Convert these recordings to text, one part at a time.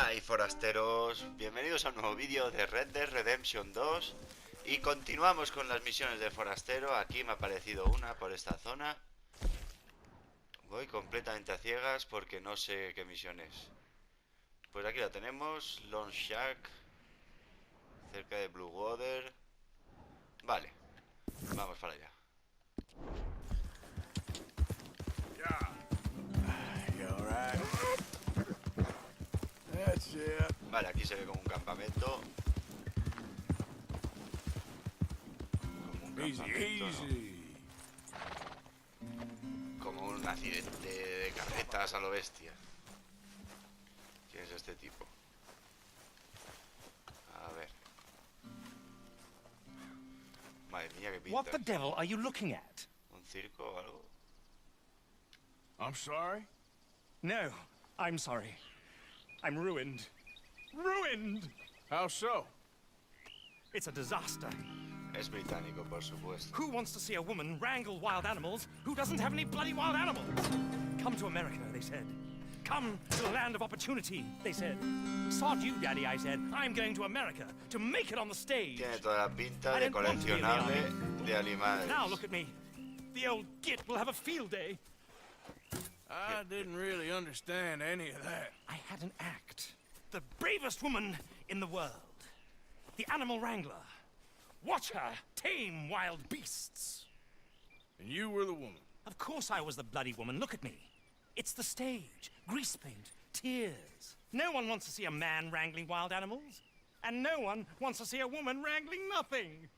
Hey forasteros, bienvenidos a un nuevo vídeo de Red Dead Redemption 2. Y continuamos con las misiones de forastero. Aquí me ha aparecido una por esta zona. Voy completamente a ciegas porque no sé qué misión es. Pues aquí la tenemos, Long Shack, cerca de Blue Water. Vale, vamos para allá. Vale, aquí se ve como un campamento. Como un accidente de carretas a lo bestia. ¿Quién es este tipo? A ver. Madre mía, qué pinta. What the devil are you looking at? ¿Un circo o algo? I'm sorry? No, I'm sorry. I'm ruined. Ruined! How so? It's a disaster. Es Británico, por supuesto. Who wants to see a woman wrangle wild animals who doesn't have any bloody wild animals? Come to America, they said. Come to the land of opportunity, they said. Sod you, Daddy, I said. I'm going to America to make it on the stage. Tiene toda la pinta de coleccionable de animales. Now look at me. The old git will have a field day. I didn't really understand any of that. I had an act. The bravest woman in the world. The animal wrangler. Watch her tame wild beasts. And you were the woman. Of course I was the bloody woman. Look at me. It's the stage. Grease paint. Tears. No one wants to see a man wrangling wild animals. And no one wants to see a woman wrangling nothing.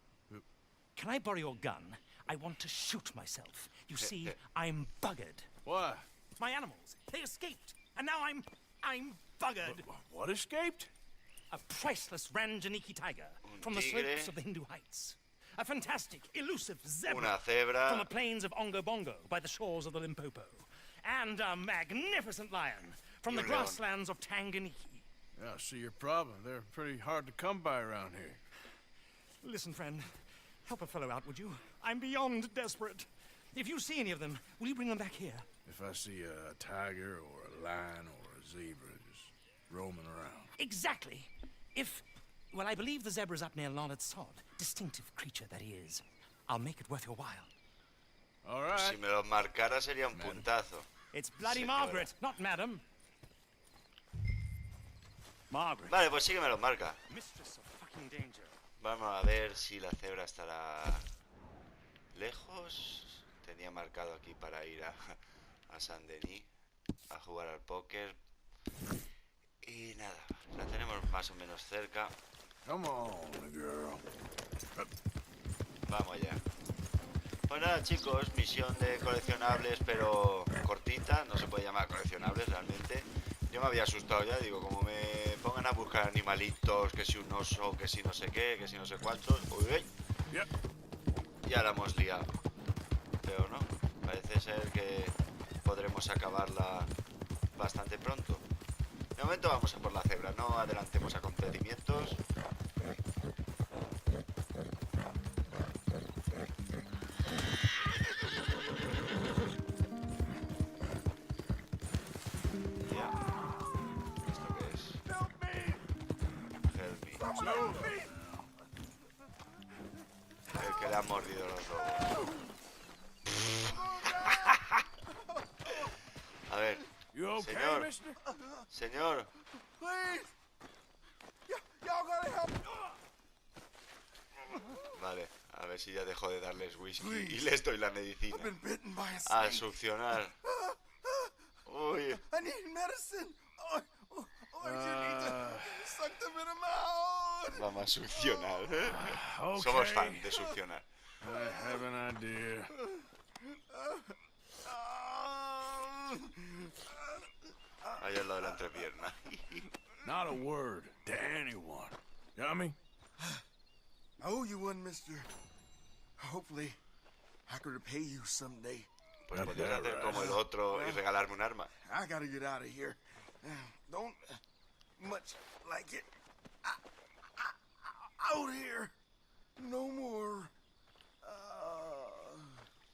Can I borrow your gun? I want to shoot myself. You see, I'm buggered. Why? My animals, they escaped. And now I'm buggered. What escaped? A priceless Ranjaniki tiger from the slopes of the Hindu Heights. A fantastic, elusive zebra from the plains of Ongo Bongo by the shores of the Limpopo. And a magnificent lion from the grasslands of Tanganyika. Yeah, I see your problem. They're pretty hard to come by around here. Listen, friend, help a fellow out, would you? I'm beyond desperate. If you see any of them, will you bring them back here? If I see a tiger or a lion or a zebra just roaming around. Exactly. Well, I believe the zebra's up near Larned Sod. Distinctive creature that he is. I'll make it worth your while. All right. Si me lo marcara sería un puntazo. It's bloody Señora. Margaret, not madam. Margaret. Vale, pues sí que me lo marca. Mistress of fucking danger. Vamos a ver si la cebra estará lejos. Tenía marcado aquí para ir a Saint-Denis a jugar al póker. Y nada, la tenemos más o menos cerca. Come on, girl. Vamos allá. Pues nada, chicos, misión de coleccionables, pero cortita. No se puede llamar coleccionables realmente. Yo me había asustado ya, digo, como me pongan a buscar animalitos, que si un oso, que si no sé qué, que si no sé cuántos. Uy, uy. Ya la hemos liado. Pero no, parece ser que podremos acabarla bastante pronto. De momento vamos a por la cebra, no adelantemos acontecimientos. Ya. ¿Esto qué es? Help me. El que le ha mordido los lobos. A ver. You okay, Señor. mister? Señor. Please! Y'all gotta help! Vale, a ver si ya dejo de darles whisky y les doy la medicina. I've been bitten by a A snake. succionar. Uy, I need medicine. You need to suck them in them out. vamos a succionar. Okay. Somos fans de succionar. I have an idea. Ahí al lado de la entrepierna. Not a word to anyone. Got me? I owe you one, mister. Hopefully, I could repay you someday. Pues podrías hacer como el otro y regalarme un arma. I gotta get out of here. Don't much like it. Out here. No more.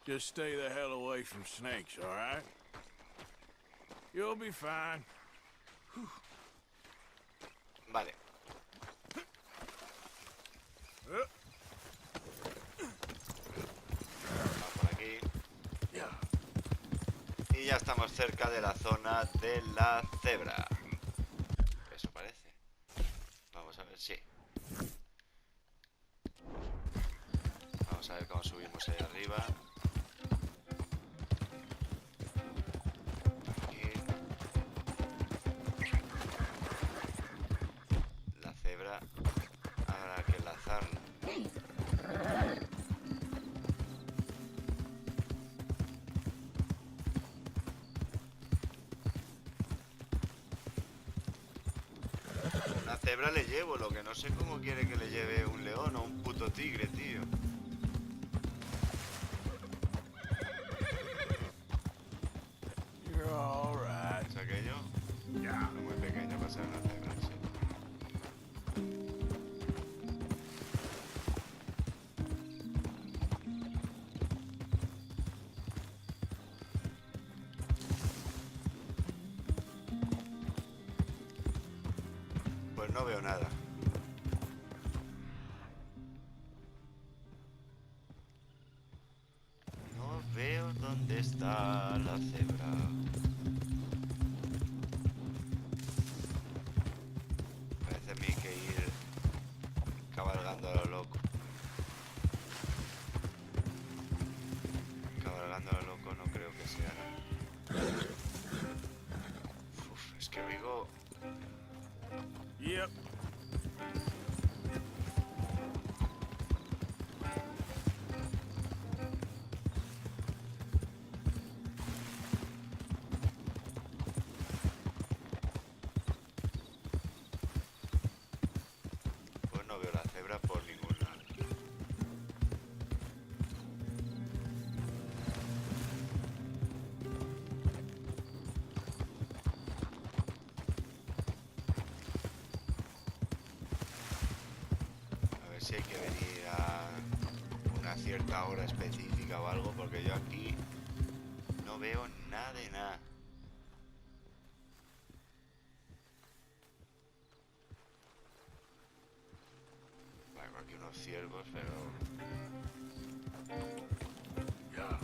Just stay the hell away from snakes, all right? You'll be fine. Vale. Vamos por aquí. Y ya estamos cerca de la zona de la cebra. Eso parece. Vamos a ver, sí. Vamos a ver cómo subimos ahí arriba. Aquí. La cebra. Habrá que enlazarla. Una cebra le llevo, lo que no sé cómo quiere que le lleve un león o un puto tigre, tío. You're all right. ¿Es aquello? Ya, muy pequeño para ser una cebra, sí. Pues no veo nada. No veo dónde está la cebra. Parece a mí que ir cabalgando a lo loco. Cabalgando a lo loco no creo que sea. Uf, es que oigo... Yep. Pues no veo la cebra por ningún lado. A ver si hay que venir a una cierta hora específica o algo, porque yo aquí no veo nada de nada. Vale, aquí unos ciervos, pero... Yeah.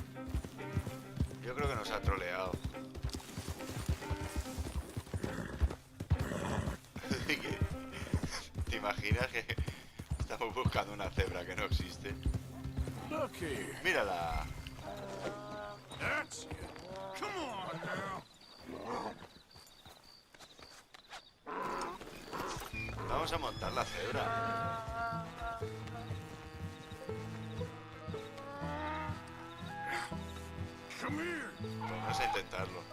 yo creo que nos ha troleado. ¿Te imaginas que estamos buscando una cebra que no existe? Look here. Mírala. That's it. Come on now. Vamos a montar la cebra. Come here. Vamos a intentarlo.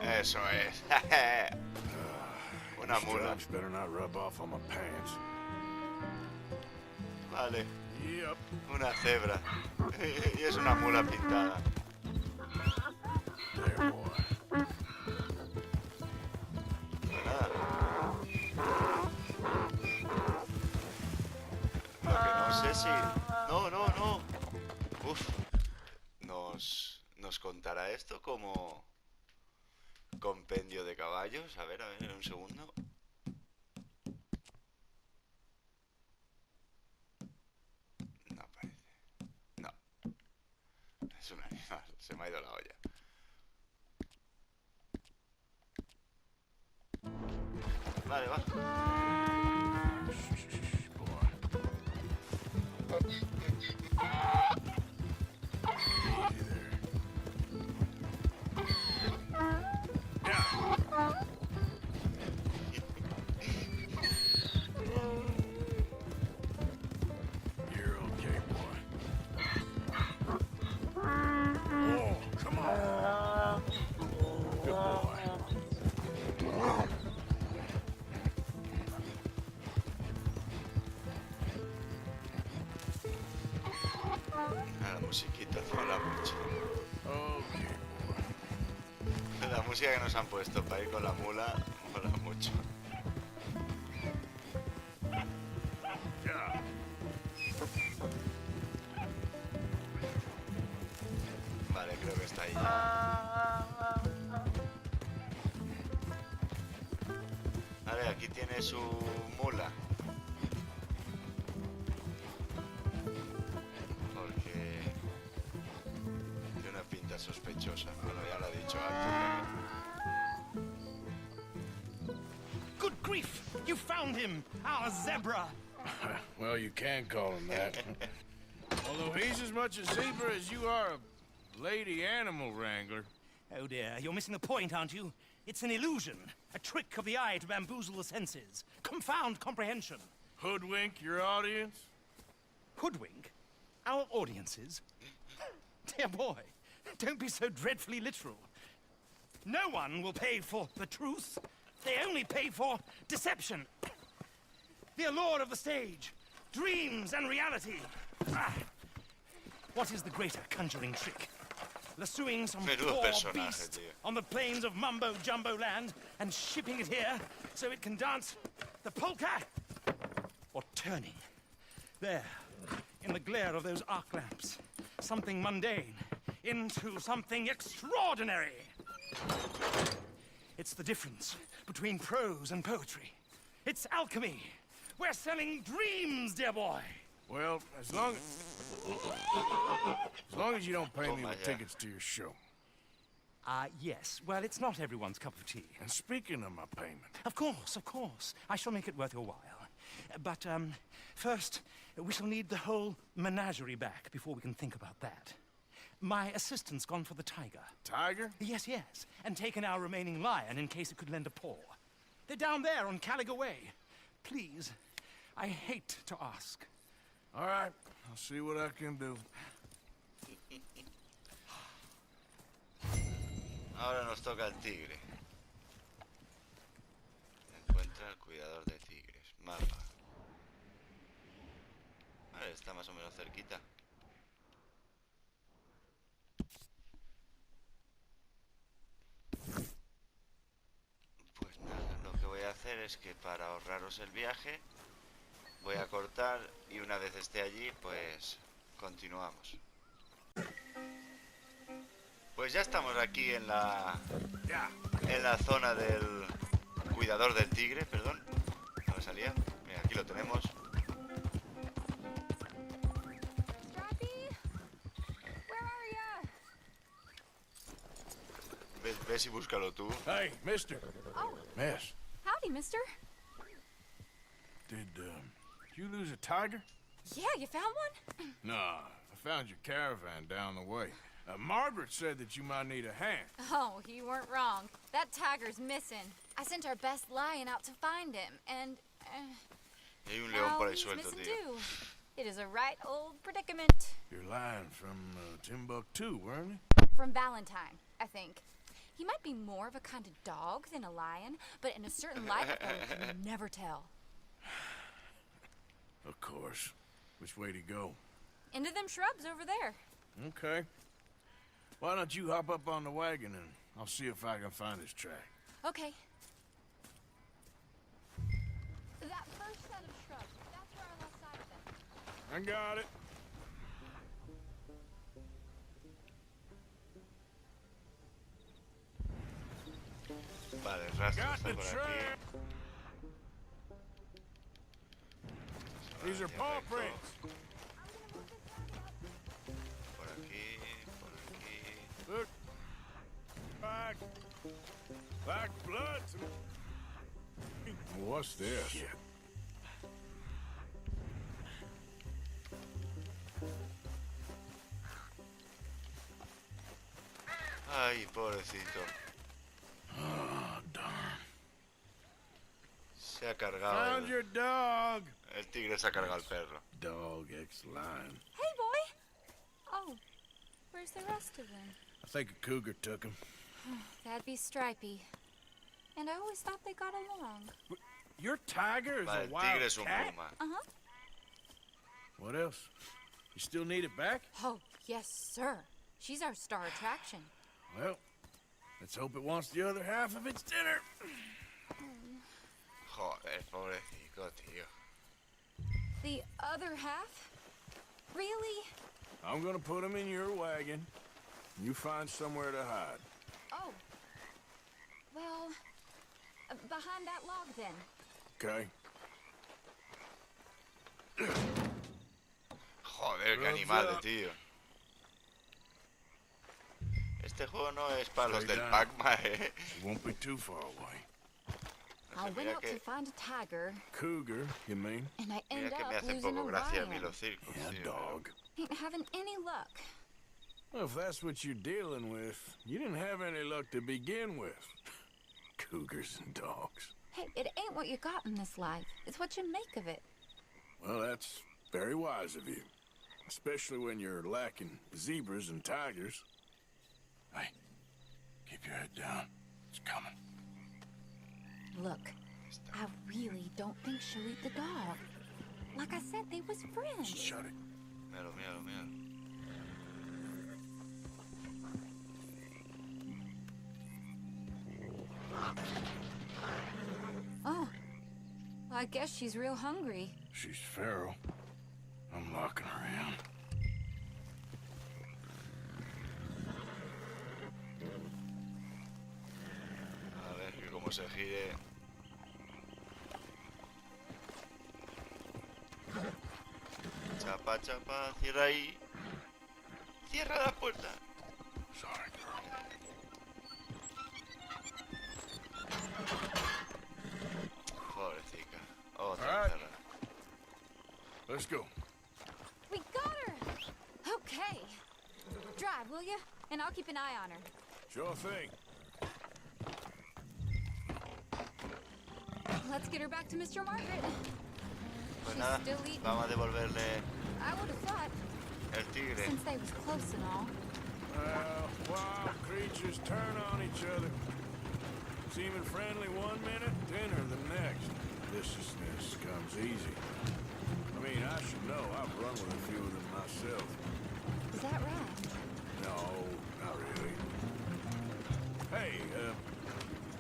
Eso es. Una These mula. drugs better not rub off on my pants. Vale, Yep. una cebra. Y es una mula pintada. There, boy. Pues nada. Lo que no sé si... No, no, no. Uf. Nos contará esto como compendio de caballos. A ver, un segundo. No parece. No. Es un animal. Se me ha ido la olla. Vale, va. Shh, boy. Easy there. Yeah. You're okay, boy. Oh, come on. Good boy. La musiquita mola mucho. Okay, boy. La música que nos han puesto para ir con la mula mola mucho. Yeah. Vale, creo que está ahí ya. Vale, aquí tiene su mula. Porque tiene una pinta sospechosa. Bueno, ya lo ha dicho antes. Good grief! You found him! Our zebra! Well, you can call him that. Although he's as much a zebra as you are a lady animal wrangler. Oh dear, you're missing the point, aren't you? It's an illusion. A trick of the eye to bamboozle the senses. Confound comprehension. Hoodwink your audience? Hoodwink? Our audiences? Dear boy, don't be so dreadfully literal. No one will pay for the truth. They only pay for deception. The allure of the stage. Dreams and reality. Ah. What is the greater conjuring trick? Lassoing some Menudo poor personaje, beast tío. on the plains of mumbo-jumbo land and shipping it here so it can dance the polka? Or turning, there, in the glare of those arc lamps, something mundane into something extraordinary? It's the difference between prose and poetry. It's alchemy. We're selling dreams, dear boy. Well, as long as you don't pay me with tickets to your show. Yes. Well, it's not everyone's cup of tea. And speaking of my payment, Of course. I shall make it worth your while. But, first, we shall need the whole menagerie back before we can think about that. My assistant's gone for the tiger. Tiger? Yes, and taken our remaining lion in case it could lend a paw. They're down there on Caliga Way. Please, I hate to ask. All right, I'll see what I can do. Ahora nos toca el tigre. Encuentra al cuidador de tigres. Mapa. Vale, está más o menos cerquita. Pues nada, lo que voy a hacer es que para ahorraros el viaje voy a cortar y una vez esté allí, pues continuamos. Pues ya estamos aquí en la zona del cuidador del tigre, perdón. No me salía. Mira, aquí lo tenemos. Ves y búscalo tú. Hey, mister. Oh. Miss, Howdy, mister. did you lose a tiger? Yeah, you found one? Nah, I found your caravan down the way. Margaret said that you might need a hand. Oh, you weren't wrong. That tiger's missing. I sent our best lion out to find him, and Hay un león now por ahí he's suelto, missing tío. too. It is a right old predicament. You're lying from Timbuktu, weren't you? From Valentine, I think. He might be more of a kind of dog than a lion, but in a certain light, you can never tell. Of course. Which way to go? Into them shrubs over there. Okay. Why don't you hop up on the wagon and I'll see if I can find his track. Okay. That first set of shrubs, that's where I lost sight of them. I got it. Vale, el rastro Got está the por track. aquí. These are paw prints. Por aquí, por aquí. Look. Back. Black blood. What's this? Shit. Ay, pobrecito. Oh, darn. Se ha cargado. Found your dog. El tigre se ha cargado al perro. Dog ex-lion. Hey, boy! Oh, where's the rest of them? I think a cougar took him. That'd be Stripey. And I always thought they got along. Your tiger is Vale, a el wild tigre es un cat? puma. Uh-huh. What else? You still need it back? Oh, yes, sir. She's our star attraction. Well, let's hope it wants the other half of its dinner. Joder, pobrecito, tío. The other half? Really? I'm gonna put him in your wagon. You find somewhere to hide. Oh. Well, behind behind that log then. Okay. Joder, qué animales, tío. Este juego no es para los del Pac-Man, It won't be too far away. I went Mira out to que, find a tiger, Cougar, you mean? and I mira ended que me up hacen losing a poco gracia a mí lion. los circos, Yeah, tío. dog. Ain't having any luck. Well, if that's what you're dealing with, you didn't have any luck to begin with. Cougars and dogs. Hey, it ain't what you got in this life. It's what you make of it. Well, that's very wise of you. Especially when you're lacking zebras and tigers. Hey, keep your head down. It's coming. Look, I really don't think she'll eat the dog. Like I said, they was friends. Shut it. Míralo, míralo, míralo. Oh, I guess she's real hungry. She's feral. I'm locking her in. A ver que como se gire. Chapa, chapa, cierra ahí. Cierra la puerta. Sorry, girl. Pobrecita. Otra Alright. encerrada. Let's go. We got her! Okay. Drive, will you? And I'll keep an eye on her. Sure thing. Let's get her back to Mr. Margaret. Pues She's nada, still eating. vamos a devolverle I would have thought, el tigre. since they was close and all. Well, wild creatures turn on each other. Seeming friendly one minute, dinner the next. Viciousness comes easy. I mean, I should know. I've run with a few of them myself. Is that right? No, not really. Hey,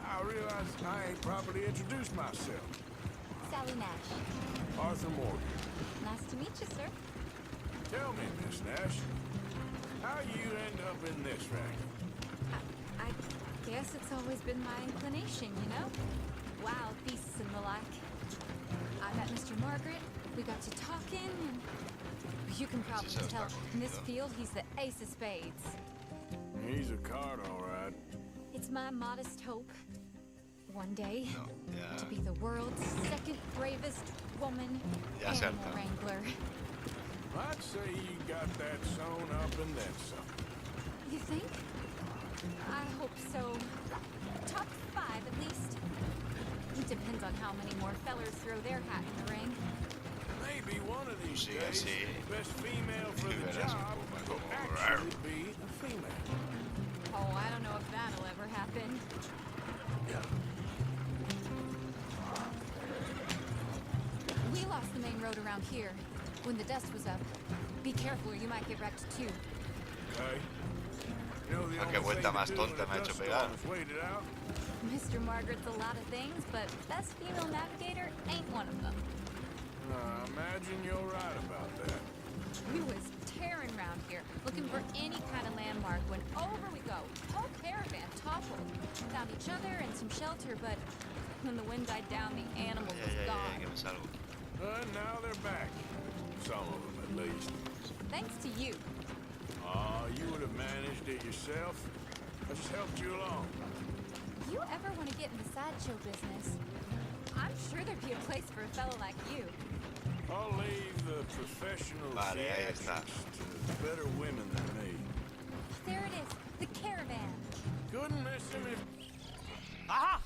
I realize I ain't properly introduced myself. Sally Nash. Arthur Morgan. Nice to meet you, sir. Tell me, Miss Nash, how you end up in this racket? I guess it's always been my inclination, you know? Wild beasts and the like. I met Mr. Margaret, we got to talking, and you can probably Sí, se lo tell está in this cogiendo. field he's the ace of spades. He's a card, all right. It's my modest hope, one day, No, ya. to be the world's second bravest woman Ya se animal harta. wrangler. I'd say you got that sewn up and then some. You think? I hope so. Top 5 at least. It depends on how many more fellers throw their hat in the ring. Maybe one of these Sí, days, sí. the best female for Sí, the verás un job poco will como actually be a female. Oh, I don't know if that'll ever happen. Yeah. We lost the main road around here when the dust was up. Be careful or you might get wrecked too. Okay. You know, the Ah, only qué vuelta thing to más do tonta when me ha a hecho dust pegar. storm is wait it out. Mr. Margaret's a lot of things, but best female navigator ain't one of them. I imagine you're right about that. We was tearing around here, looking for any kind of landmark when over we go. Whole caravan toppled. Found each other and some shelter, but when the wind died down, the animal Ay, was ay, ay, ay, gone. que me salgo. And now they're back. Some of them, at least. Thanks to you. Oh, you would have managed it yourself. I just helped you along. You ever want to get in the sideshow business? I'm sure there'd be a place for a fellow like you. I'll leave the professional Vale, ahí está. theatrics to better women than me. There it is, the caravan. Couldn't miss him if... Aha!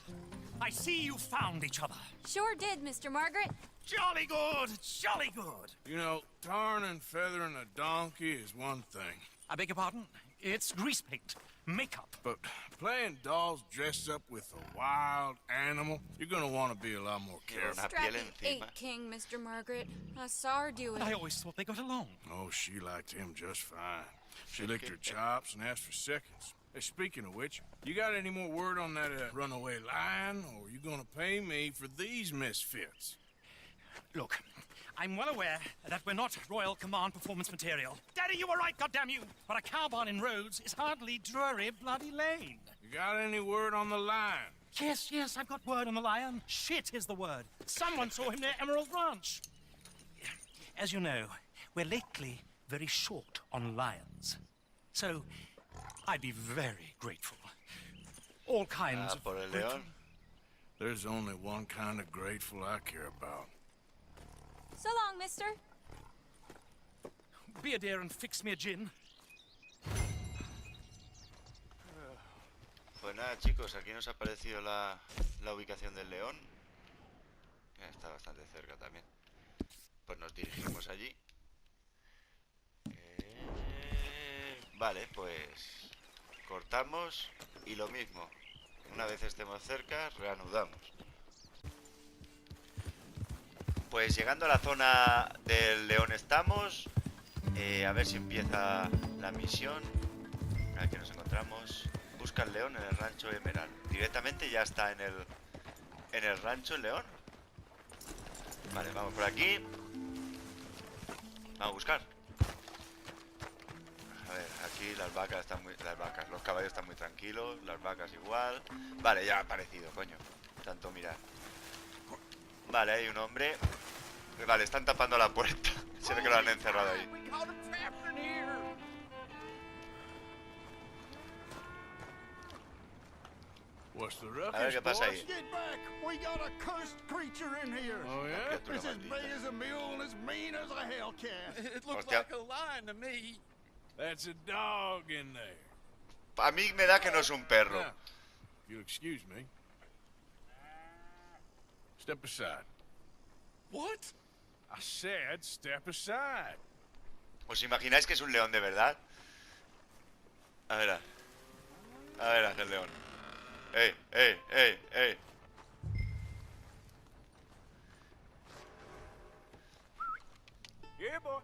I see you found each other. Sure did, Mr. Margaret. Jolly good, jolly good. You know, tarring and feathering a donkey is one thing. I beg your pardon? It's grease paint, makeup. But playing dolls dressed up with a wild animal, you're gonna want to be a lot more careful. Una piel Strappy encima. 8 King, Mr. Margaret. I saw her do it. I always thought they got along. Oh, she liked him just fine. She Sí, licked que- her chops and asked for seconds. Hey, speaking of which, you got any more word on that runaway lion, or you gonna pay me for these misfits? Look, I'm well aware that we're not Royal Command performance material. Daddy, you were right, goddamn you! But a cow barn in Rhodes is hardly Drury Bloody Lane. You got any word on the lion? Yes, yes, I've got word on the lion. Shit is the word. Someone saw him near Emerald Ranch. As you know, we're lately very short on lions. So, I'd be very grateful. All kinds of por el grateful. león. There's only one kind of grateful I care about. So long, mister. Be a dear and fix me a gin. Pues nada, chicos, aquí nos ha aparecido la ubicación del león. Está bastante cerca también. Pues nos dirigimos allí. Vale, pues cortamos y lo mismo. Una vez estemos cerca, reanudamos. Pues llegando a la zona del león estamos. A ver si empieza la misión. Aquí nos encontramos. Busca el león en el rancho Emerald. Directamente ya está en el rancho el león. Vale, vamos por aquí. Vamos a buscar. A ver, aquí las vacas están muy... los caballos están muy tranquilos. Las vacas igual. Vale, ya ha aparecido, coño. Tanto mirar. Vale, hay un hombre. Vale, están tapando la puerta. Se ve que lo han encerrado ahí. What's the ruckus, A ver qué pasa ahí. Get back! We got a cursed creature in here. Oh, yeah? Criatura It's as maldita. big as a mule and as mean as a hellcat. It looks Hostia. like a lion to me. That's a dog in there. A mí me da que no es un perro. Now, if you'll excuse me. Step aside. What? I said step aside. ¿Os imagináis que es un león de verdad? A ver, el león. ¡Ey, ey, ey, ey! Yeah, boy.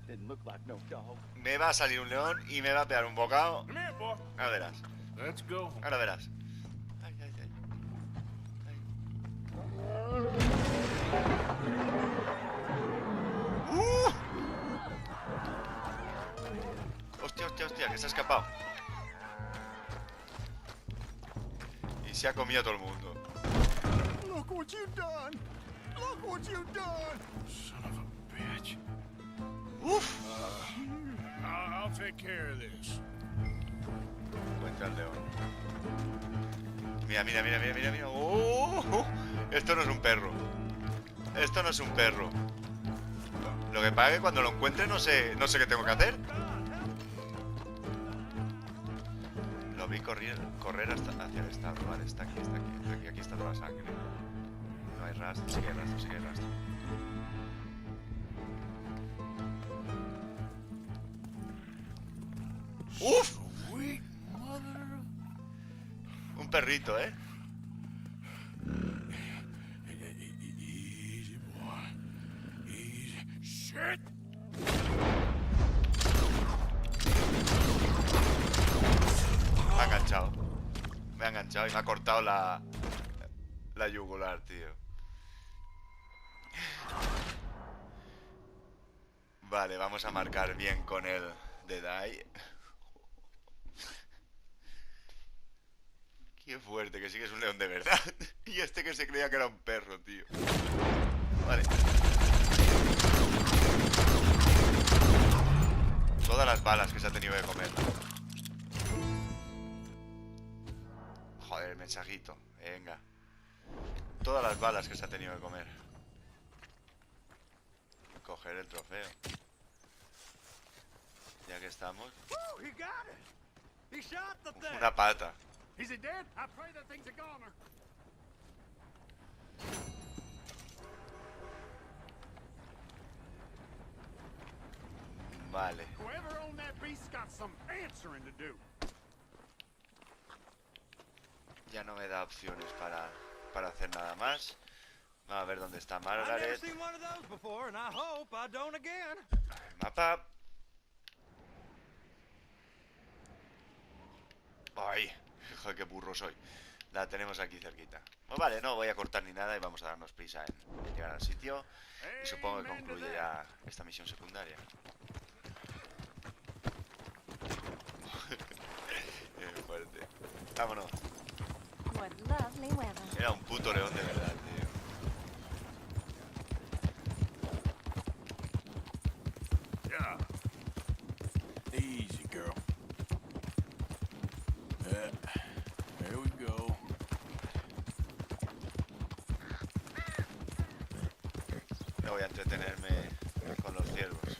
Didn't look like no dog. Me va a salir un león y me va a pegar un bocado. Come here, boy. Ahora verás, Let's go. ahora verás. Ay, ay, ay. Ay. Hostia, hostia, hostia, que se ha escapado. Y se ha comido a todo el mundo. Look what you done! Look what you done! Son of a bitch. Uf. I'll take care of this. Encuentra el león. Mira, mira, mira, mira, mira, mira. Esto no es un perro. Esto no es un perro. Lo que pasa es que cuando lo encuentre no sé qué tengo que hacer. Lo vi correr hacia el estado. Vale, está aquí, está aquí. Aquí está toda la sangre. No hay rastro, sí que hay rastro, sí que hay rastro. ¡Uf! Sweet mother. Un perrito, ¿eh? Easy, boy. Easy. Shit! Me ha enganchado. Me ha enganchado y me ha cortado la yugular, tío. Vale, vamos a marcar bien con el de die. Qué fuerte, que sí que es un león de verdad. Y este que se creía que era un perro, tío. Vale. Todas las balas que se ha tenido que comer. Joder, mensajito. Venga. Todas las balas que se ha tenido que comer. Coger el trofeo. Ya que estamos. Oh, he got it! He shot the thing! Una pata. Is he dead? I pray that thing's a goner. Vale. Whoever owned that beast's got some answering to do. Ya no me da opciones para hacer nada más. Vamos a ver dónde está I've never Margaret. seen one of those before, and I hope I don't again. El mapa. Ay, joder, qué burro soy. La tenemos aquí cerquita. Pues vale, no voy a cortar ni nada y vamos a darnos prisa en llegar al sitio. Y supongo que concluye ya esta misión secundaria. Vámonos. What lovely weather. Era un puto león de verdad, tío. Yeah. Easy, girl. There we go. No voy a entretenerme con los ciervos.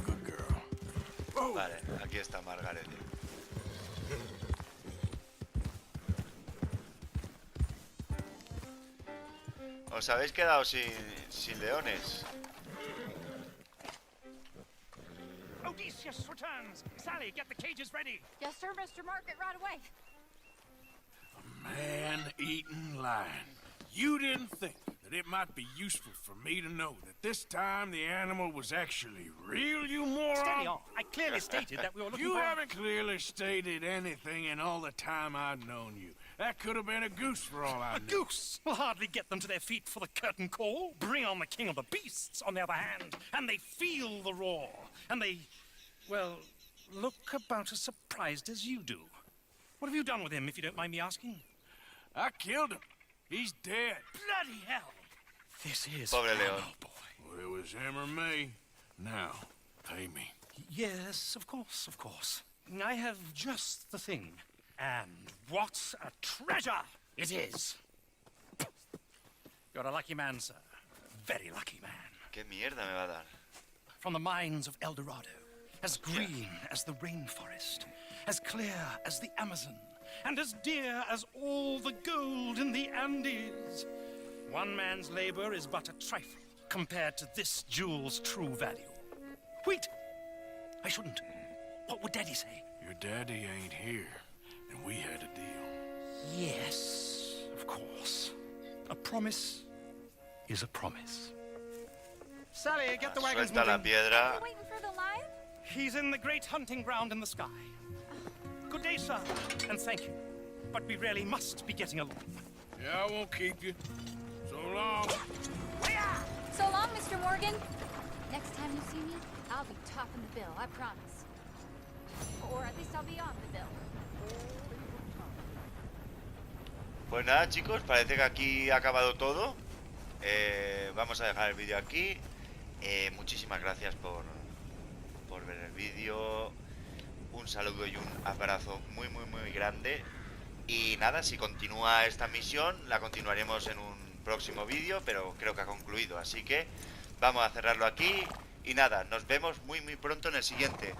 Good girl. Vale, aquí está Margaret. Os habéis quedado sin leones. Odysseus returns. Sally, get the cages ready. Yes, sir, Mr. Margaret, right away. Man-eating lion. You didn't think that it might be useful for me to know that this time the animal was actually real, you moron? Steady on. I clearly stated that we were looking You for... haven't clearly stated anything in all the time I've known you. That could have been a goose for all I A knew. goose will hardly get them to their feet for the curtain call. Bring on the king of the beasts, on the other hand, and they feel the roar. And they, well, look about as surprised as you do. What have you done with him, if you don't mind me asking? I killed him. He's dead. Bloody hell! This is Pobre fun, león. oh boy. Well, it was him or me. Now, pay me. Yes, of course, of course. I have just the thing. And what a treasure it is! You're a lucky man, sir. Very lucky man. ¿Qué mierda me va a dar? From the mines of El Dorado, as green as the rainforest, as clear as the Amazon, and as dear as all the gold in the Andes. One man's labor is but a trifle compared to this jewel's true value. Wait! I shouldn't. What would Daddy say? Your daddy ain't here, and we had a deal. Yes, of course. A promise is a promise. Sally, get the wagons Suelta la moving. piedra. You're waiting for the lion? He's in the great hunting ground in the sky. Good day, sir, and thank you. But we really must be getting along. Yeah, I won't keep you. So long. So long, Mr. Morgan. Next time you see me, I'll be topping the bill, I promise. Or at least I'll be on the bill. Pues nada, chicos, parece que aquí ha acabado todo. Vamos a dejar el vídeo aquí. Muchísimas gracias por ver el vídeo. Un saludo y un abrazo muy grande. Y nada, si continúa esta misión, la continuaremos en un próximo vídeo, pero creo que ha concluido. Así que vamos a cerrarlo aquí. Y nada, nos vemos muy pronto en el siguiente.